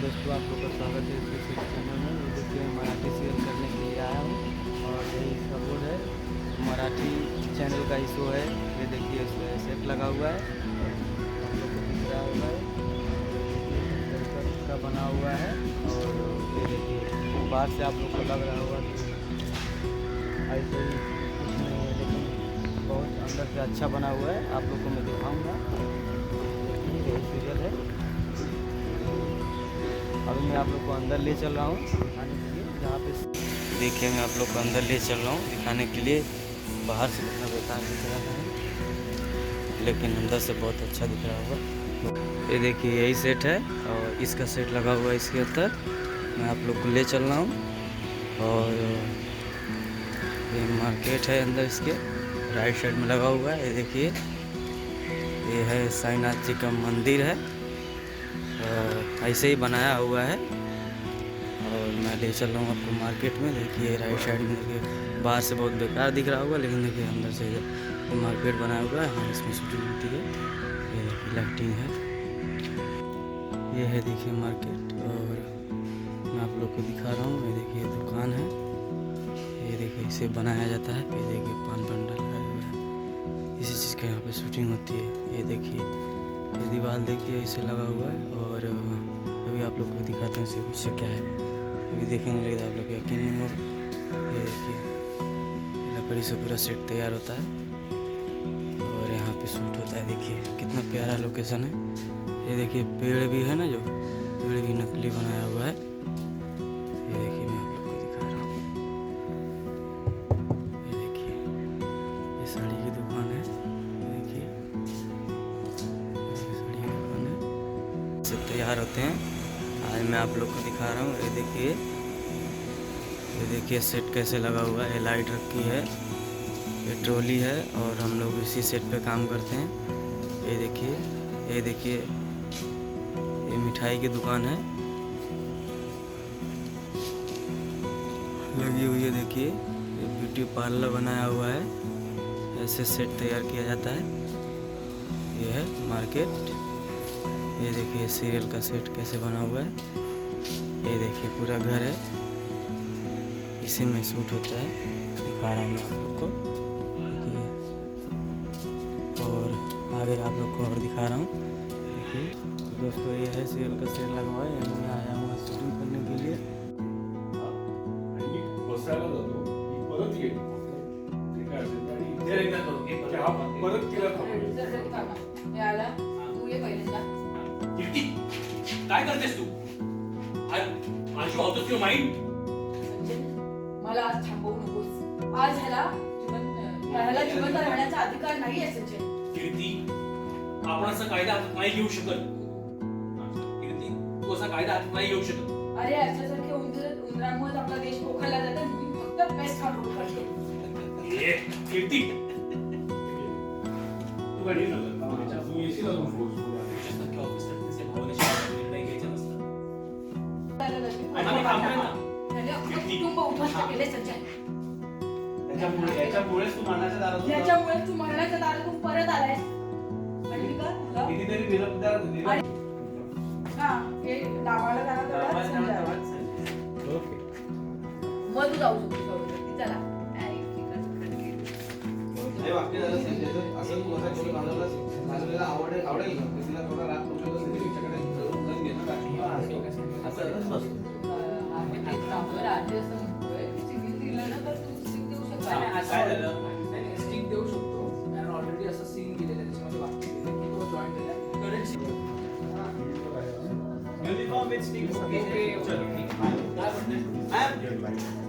दोस्तों, आप लोग का स्वागत है इस चैनल में। ये देखिए मैं मराठी सीरियल करने के लिए आया हूँ और यही इसका बोर्ड है। मराठी चैनल का ही शो है। ये देखिए इसमें सेट लगा हुआ है, आप लोग को दिख रहा होगा। सर्कल का बना हुआ है और ये देखिए बाहर से आप लोग को लग रहा होगा कि ऐसे ही कुछ नहीं है, लेकिन बहुत अंदर से अच्छा बना हुआ है। आप लोग को मैं दिखाऊँगा। देखिए यही सीरियल है। अभी मैं आप लोग को अंदर ले चल रहा हूँ दिखाने के लिए, जहाँ पे देखिए मैं आप लोग को अंदर ले चल रहा हूँ दिखाने के लिए। बाहर से कितना बेकार दिख रहा है, लेकिन अंदर से बहुत अच्छा दिख रहा होगा। ये देखिए यही सेट है और इसका सेट लगा हुआ है इसके अंदर। मैं आप लोग को ले चल रहा हूँ और ये मार्केट है अंदर इसके राइट साइड में लगा हुआ है। ये देखिए ये है साईनाथ जी का मंदिर है, ऐसे ही बनाया हुआ है। और मैं ले चल रहा हूँ आपको मार्केट में। देखिए राइट साइड में देखिए, बाहर से बहुत बेकार दिख रहा होगा, लेकिन देखिए अंदर से ये मार्केट बनाया हुआ है। हाँ, इसमें शूटिंग होती है। ये देखिए लाइटिंग है। ये है देखिए मार्केट और मैं आप लोग को दिखा रहा हूँ। ये देखिए दुकान है। ये देखिए इसे बनाया जाता है। ये देखिए पान बंडल लगाया हुआ है, इसी चीज़ का यहाँ पे शूटिंग होती है। ये देखिए ये दीवार देखिए इसे लगा हुआ है और अभी आप लोग को दिखाते हैं इसे पीछे क्या है। अभी देखेंगे लगता है आप लोग यकीन नहीं होगा। ये देखिए लकड़ी से पूरा सेट तैयार होता है और यहाँ पे शूट होता है। देखिए कितना प्यारा लोकेशन है। ये देखिए पेड़ भी है ना, जो पेड़ भी नकली बनाया हुआ है। ये देखिए मैं आप लोग को दिखा रहा हूँ। ये देखिए ये साड़ी की दुकान है। तैयार होते हैं। आज मैं आप लोग को दिखा रहा हूँ। ये देखिए सेट कैसे लगा हुआ है। लाइट रखी है, ये ट्रॉली है और हम लोग इसी सेट पे काम करते हैं। ये देखिए ये मिठाई की दुकान है लगी हुई है। देखिए ये ब्यूटी पार्लर बनाया हुआ है। ऐसे सेट तैयार किया जाता है। ये है मार्केट। ये देखिए सीरियल का सेट कैसे बना हुआ है। ये देखिए पूरा घर है, इसी में शूट होता है। दिखा रहा हूँ मैं आप लोग को। और आगे आप लोग को और दिखा रहा हूँ। देखिए दोस्तों ये है सीरियल का सेट लगा हुआ है। मैं आया हूँ शूटिंग करने के लिए। कीर्ती, काय करतेस तू? आज आउट ऑफ युअर माइंड. मला आज थांबवू नकोस. आज ह्याला जिवंत राहण्याचा अधिकार नाही आहे संजय. कीर्ती, आपण असा कायदा हातात नाही घेऊ शकत. कीर्ती, तू असा कायदा हातात नाही घेऊ शकत. अरे याच्यासारखे उंदरांमुळे आपला देश पोखरला जातो. मी फक्त बेस्ट खाऊन करते. कीर्ती, तू गाडी नका. तू येशील अजून फोर्स. कुटुंब उद्ध्वस्त केले संजय. याच्यामुळेच तू मरणाच्या दारात. याच्यामुळे तू मरणाच्या दारातून परत आलाय. आणि मी का कितीतरी विलंबदार दिले. हा हे डावाला जाणार ओके. मग तू जाऊ शकतो. चला हे वाक्य झालं संजयचं. असं तू असा बोलून माझ्याला आवडेल ना. तिला थोडा राग तुमच्या तिच्याकडे जरूर घेणं टाकी असं असतं. काय झालं स्टिक देऊ शकतो. कारण ऑलरेडी असं सीन केलेलं आहे, त्याच्यामध्ये वाक्य दिलेलं की तो जॉईन केला current uniform with stick. Okay चलो ठीक आहे. काय म्हणते